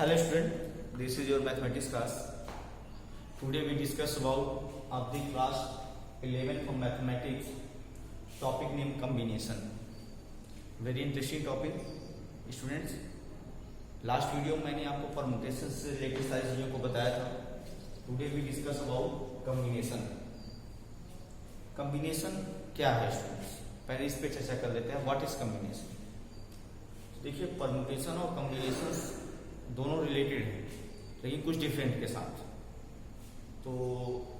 Hello student, this is your mathematics class. Today we discuss about of the class 11 from mathematics, topic name combination. Very interesting topic students. Last video में मैंने आपको permutation से related सारी चीजों को बताया था. Today we discuss about combination. Combination क्या है स्टूडेंट्स, पहले इस पे चर्चा कर लेते हैं. What is combination? देखिए, परमुटेशन और कॉम्बिनेशन दोनों रिलेटेड हैं, लेकिन कुछ डिफरेंट के साथ. तो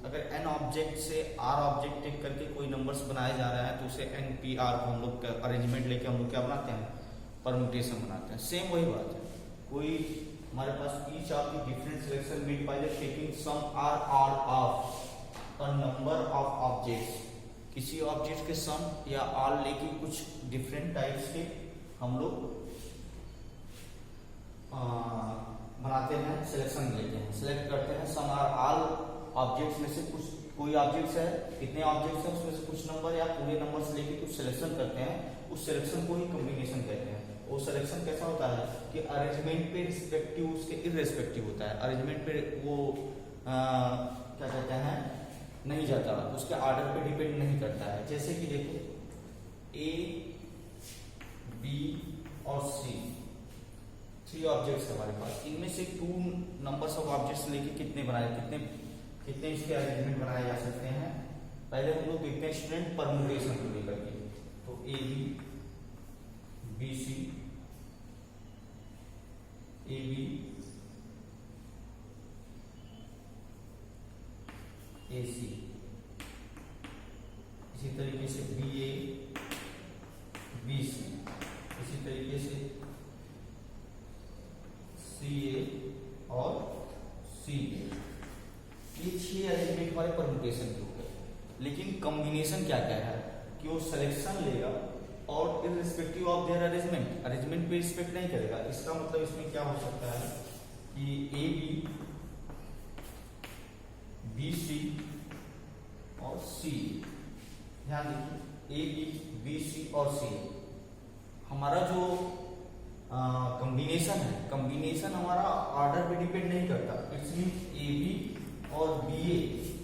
अगर n ऑब्जेक्ट से r ऑब्जेक्ट टेक करके कोई नंबर्स बनाया जा रहा है तो उसे NPR को हम लोग अरेंजमेंट लेके हम लोग क्या बनाते हैं, परमुटेशन बनाते हैं. सेम वही बात है. कोई हमारे पास each of the different selection made by the taking some or or of a number of objects. किसी ऑब्जेक्ट के सम या आर लेके कुछ डिफरेंट टाइप्स के हम लोग बनाते हैं, सिलेक्शन लेते हैं, सिलेक्ट करते हैं. सम आर ऑल ऑब्जेक्ट्स में से कुछ, कोई ऑब्जेक्ट्स है, कितने ऑब्जेक्ट्स हैं उसमें से कुछ नंबर या पूरे नंबर से लेके कुछ सिलेक्शन करते हैं. उस सिलेक्शन को ही कॉम्बिनेशन कहते हैं. वो सिलेक्शन कैसा होता है कि अरेंजमेंट पे रिस्पेक्टिव उसके इररिस्पेक्टिव होता है. अरेंजमेंट पे वो क्या कहते हैं, नहीं जाता, उसके ऑर्डर पे डिपेंड नहीं करता है. जैसे कि देखो A, B और C, 3 ऑब्जेक्ट्स हमारे पास. इनमें से 2 नंबर्स ऑफ ऑब्जेक्ट्स लेके कितने बनाए, कितने इसके अरेंजमेंट बनाए जा सकते हैं. पहले हम लोग देखते हैं स्टूडेंट परमुटेशन को लेकर के. तो AB, BC, AB, AC, इसी तरीके से BA, BC, इसी तरीके से CA और CA. ये 6 अरेंजमेंट हमारे परमुटेशन के हो गए. लेकिन कॉम्बिनेशन क्या क्या है कि वो सिलेक्शन लेगा और इररिस्पेक्टिव ऑफ देयर अरेंजमेंट पे रिस्पेक्ट नहीं करेगा. इसका मतलब इसमें क्या हो सकता है कि AB, BC और C. ध्यान देखिए, AB, BC और C हमारा जो कॉम्बिनेशन है, कॉम्बिनेशन हमारा ऑर्डर पे डिपेंड नहीं करता. इट्स मीन AB और BA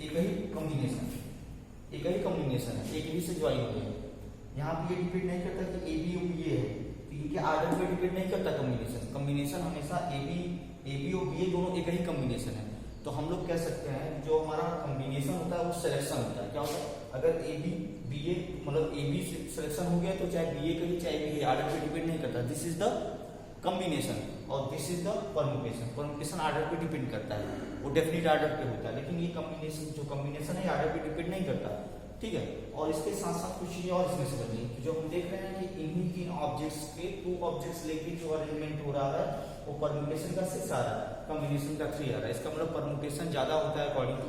एक ही कॉम्बिनेशन है, एक B से ज्वाइन हो गए. यहाँ पे ये डिपेंड नहीं करता कि AB और BA है, तो इनके ऑर्डर पे डिपेंड नहीं करता कॉम्बिनेशन हमेशा AB और BA दोनों एक ही कॉम्बिनेशन है. तो हम लोग कह सकते हैं जो हमारा कॉम्बिनेशन होता है वो सिलेक्शन होता है. क्या होता है, अगर AB BA मतलब AB सिलेक्शन हो गया तो चाहे BA कहीं चाहे BA, ऑर्डर पे डिपेंड नहीं करता. दिस इज द कॉम्बिनेशन और this is the permutation. Permutation order पे डिपेंड करता है, वो डेफिनेट ऑर्डर पे होता है. लेकिन ये कॉम्बिनेशन है ऑर्डर पे डिपेंड नहीं करता. ठीक है. और इसके साथ साथ कुछ चीजें और इसमें समझिए. जो हम देख रहे हैं कि इन्हीं 3 ऑब्जेक्ट्स के 2 ऑब्जेक्ट्स लेके जो अरेंजमेंट हो रहा है वो परमुटेशन का 6 आ रहा है, कॉम्बिनेशन का 3 आ रहा है. इसका मतलब परमुटेशन ज्यादा होता है अकॉर्डिंग टू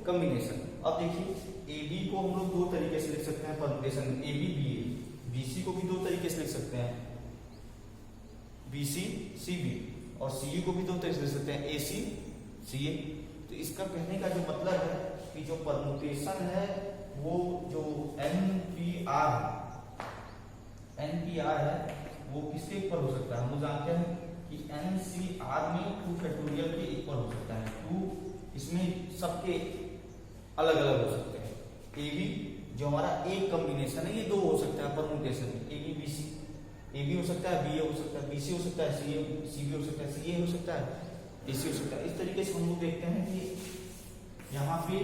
कॉम्बिनेशन. अब देखिए, AB को हम लोग 2 तरीके से लिख सकते हैं परमुटेशन, AB BA. BC को भी 2 तरीके से लिख सकते हैं, BC CB. और CU को भी 2 तरीके से लिख सकते हैं, AC CA. तो इसका कहने का जो मतलब है कि जो परमुटेशन है वो जो NPR है वो किसके ऊपर हो सकता है. हम लोग जानते हैं कि NCR में 2 फैक्टोरियल के इक्वल हो सकता है. 2 इसमें सबके अलग अलग हो सकते हैं. AB जो हमारा एक कॉम्बिनेशन है ये 2 हो सकता है परमुटेशन में. AB BC, AB हो सकता है, BA हो सकता है, BC हो सकता है, CB हो सकता है, CA हो सकता है, AC हो सकता है. इस तरीके से हम लोग देखते हैं कि यहाँ पे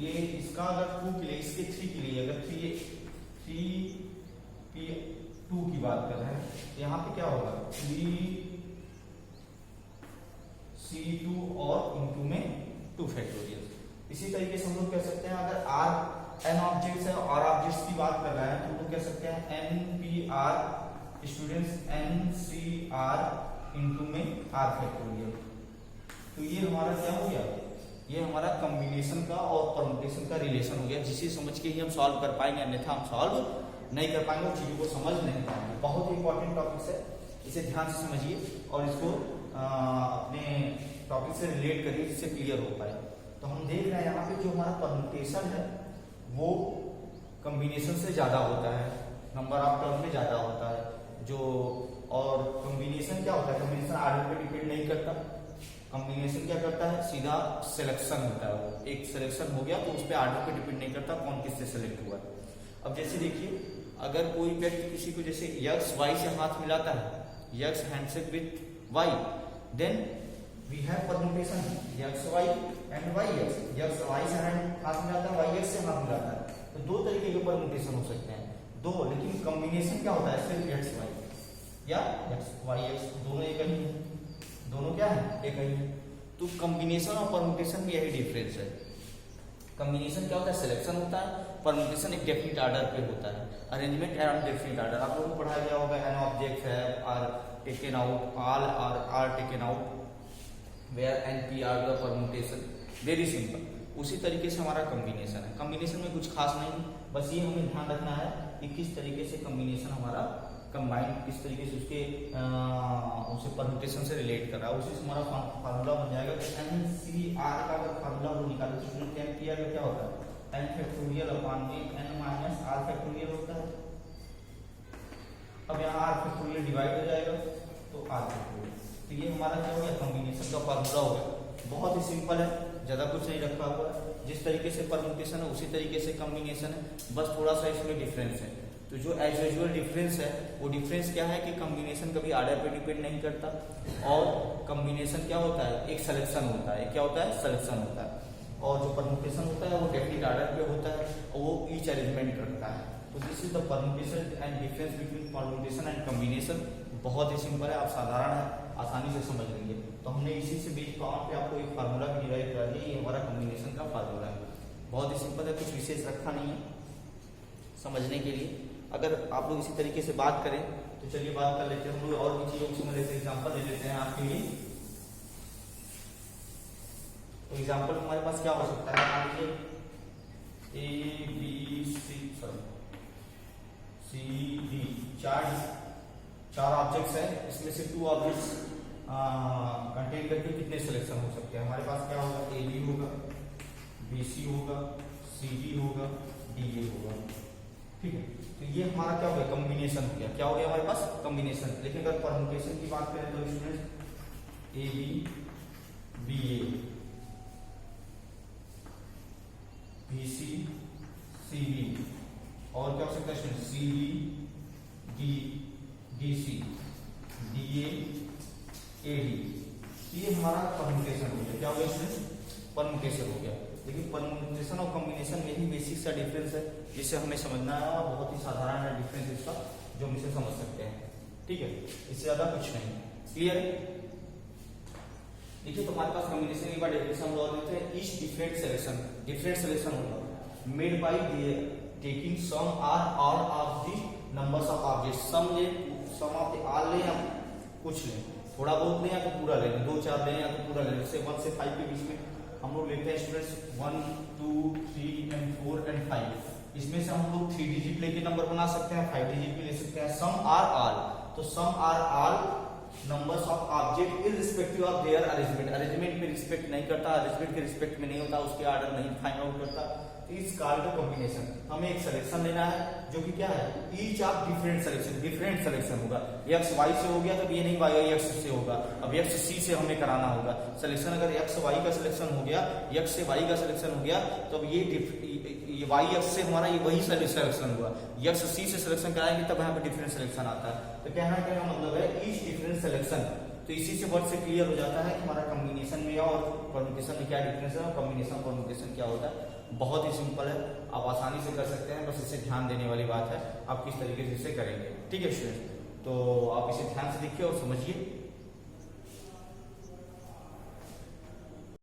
ये इसका अगर 2 के लिए, इसके 3 के लिए अगर 3P2 की बात कर रहे हैं तो यहाँ पे क्या होगा 3C2 और इनटू में 2 फैक्टोरियल. इसी तरीके से हम लोग कह सकते हैं अगर n ऑब्जेक्ट्स है और ऑब्जेक्ट्स की बात कर रहे हैं तो हम लोग कह सकते हैं NPR स्टूडेंट्स NCR इनटू में R फैक्टोरियल. तो ये हमारा क्या हो गया, ये हमारा कॉम्बिनेशन का और परमुटेशन का रिलेशन हो गया, जिसे समझ के ही हम सॉल्व कर पाएंगे, अन्यथा हम सॉल्व नहीं कर पाएंगे, चीजों को समझ नहीं पाएंगे. बहुत ही इंपॉर्टेंट टॉपिक्स है, इसे ध्यान से समझिए और इसको अपने टॉपिक से रिलेट करिए जिससे क्लियर हो पाए. तो हम देख रहे हैं यहाँ पे जो हमारा परमुटेशन है वो कॉम्बिनेशन से ज्यादा होता है, नंबर ऑफ टर्म में ज्यादा होता है. जो, और कॉम्बिनेशन क्या होता है, कॉम्बिनेशन आर्डर पे डिपेंड नहीं करता। कॉम्बिनेशन क्या करता है, सीधा सिलेक्शन होता है, वो एक सिलेक्शन हो गया तो उस पर आर्डर पे डिपेंड नहीं करता कौन किससे सिलेक्ट हुआ है। अब जैसे देखिए, अगर कोई व्यक्ति किसी को जैसे यक्स वाई से हाथ मिलाता है, x handshake with y, then we have permutation x y and y x. X y से हाथ मिलाता है, वाई एक्स से हाथ मिलाता है, तो दो तरीके के परम्यूटेशन हो सकते हैं दो, लेकिन कॉम्बिनेशन क्या होता है, सिर्फ एक्स वाई या एक्स वाई एक्स, दोनों एक ही है, दोनों क्या है, एक ही है। तो कॉम्बिनेशन और परम्यूटेशन में यही डिफरेंस है। कॉम्बिनेशन क्या होता है, सिलेक्शन होता है, परम्यूटेशन एक डेफिनेट आर्डर पे होता है, अरेंजमेंट है ऑन डेफिनेट आर्डर। आप लोगों को पढ़ाया गया होगा, एन ऑब्जेक्ट है are taken out, all are taken out, where n P r the permutation, very simple. उसी तरीके से हमारा कॉम्बिनेशन है। कॉम्बिनेशन में कुछ खास नहीं, बस ये हमें ध्यान रखना है कि किस तरीके से कॉम्बिनेशन हमारा कंबाइन, किस तरीके से उसे परम्यूटेशन से रिलेट कर रहा है, उसी से हमारा फार्मूला बन जाएगा। तो एन सी आर का अगर फार्मूला वो निकाले तो स्टूडेंट एन पी आर का क्या होता है, एन फैक्टोरियल अपॉन में एन माइनस आर फैक्टोरियल होता है। अब यहाँ आर फैक्टोरियल डिवाइड हो जाएगा तो आर फैक्टोरियल, तो ये हमारा क्या हो गया, कॉम्बिनेशन का फार्मूला हो गया। बहुत ही सिंपल है, ज्यादा कुछ नहीं रखा हुआ है, जिस तरीके से परम्यूटेशन है उसी तरीके से कॉम्बिनेशन है, बस थोड़ा सा इसमें डिफरेंस है। तो जो एज यूजुअल डिफरेंस है, वो डिफरेंस क्या है कि कॉम्बिनेशन कभी आर्डर पे डिपेंड नहीं करता, और कॉम्बिनेशन क्या होता है, एक सिलेक्शन होता है, क्या होता है, सिलेक्शन होता है, और जो परम्यूटेशन होता है वो डेफिनेट आर्डर पे होता है और वो ईच अरेंजमेंट रखता है। तो this is the permutation and difference between permutation and combination. बहुत ही सिंपल है, आप साधारण है, आसानी से समझ लेंगे। तो हमने इसी से बेस पावर पे आपको एक फार्मूला भी डिराइव करा दिया, ये हमारा कॉम्बिनेशन का फार्मूला है। बहुत ही सिंपल है, कुछ विशेष रखा नहीं है समझने के लिए। अगर आप लोग इसी तरीके से बात करें तो चलिए बात कर लेते हैं हम लोग, और भी चीजों को समझ लेते हैं। एग्जाम्पल ले लेते हैं आपके लिए। तो एग्जाम्पल हमारे पास क्या हो सकता है, मान लीजिए ए बी सी डी, चार ऑब्जेक्ट्स हैं, इसमें से 2 ऑब्जेक्ट्स कंटेन करके कितने सिलेक्शन हो सकते हैं। हमारे पास क्या होगा, ए बी होगा, बी सी होगा, सी डी होगा, डी ए होगा, ठीक है। तो ये हमारा क्या हो गया, कॉम्बिनेशन हो गया। क्या हो गया हमारे पास, कॉम्बिनेशन। लेकिन अगर परम्यूटेशन की बात करें तो student A B A, B C B, और क्या हो सकता है student, C D D C, D A D. ये हमारा परम्यूटेशन हो गया। क्या हो गया स्टूडेंट, परम्यूटेशन हो गया। लेकिन परम्यूटेशन और कॉम्बिनेशन में ही बेसिक सा डिफरेंस है, जिसे हमें समझना है, और बहुत ही साधारण है डिफरेंस इसका, जो हम इसे समझ सकते हैं, ठीक है। इससे ज्यादा कुछ नहीं, क्लियर है। देखिए, तो हमारे पास कॉम्बिनेशन एक बार डेफिनेशन हम लोग लेते हैं, ईच डिफरेंट सिलेक्शन होगा made by taking some or all of the numbers of objects. Some of the or ले या कुछ ले, थोड़ा बहुत ले या तो पूरा ले, 2 4 ले या तो पूरा ले। जैसे 1 से 5 के बीच में हम लोग लेते हैं स्टूडेंट्स 1 2 3 एंड 4 एंड 5। इसमें से हम लोग 3 डिजिट लेके नंबर बना सकते हैं, 5 डिजिट भी ले सकते हैं। सम आर ऑल, तो some or all numbers of object irrespective of their arrangement में रिस्पेक्ट नहीं करता, अरेंजमेंट के रिस्पेक्ट में नहीं होता, उसके ऑर्डर नहीं फाइंड आउट करता। इस कॉल्ड कॉम्बिनेशन। हमें एक सिलेक्शन लेना है जो कि क्या है, ईच ऑफ डिफरेंट सिलेक्शन होगा। एक्स वाई से हो गया तो ये नहीं वाई एक्स से होगा, अब एक्स सी से हमें कराना होगा सिलेक्शन। अगर एक्स वाई का सिलेक्शन हो गया, एक्स से वाई का सिलेक्शन हो गया, तो अब ये वाई एक्स से हमारा ये वही सिलेक्शन हुआ। एक्स सी से सिलेक्शन कराएंगे तब यहाँ पे डिफरेंट सिलेक्शन आता है। तो कहना क्या मतलब है, ईच डिफरेंट सिलेक्शन। तो इसी से वर्ड से क्लियर हो जाता है कि हमारा कॉम्बिनेशन में और परम्यूटेशन में क्या डिफरेंस है, और कॉम्बिनेशन और परम्यूटेशन क्या होता है। बहुत ही सिंपल है, आप आसानी से कर सकते हैं, बस इसे ध्यान देने वाली बात है आप किस तरीके से इसे करेंगे, ठीक है स्टूडेंट। तो आप इसे ध्यान से देखिए और समझिए।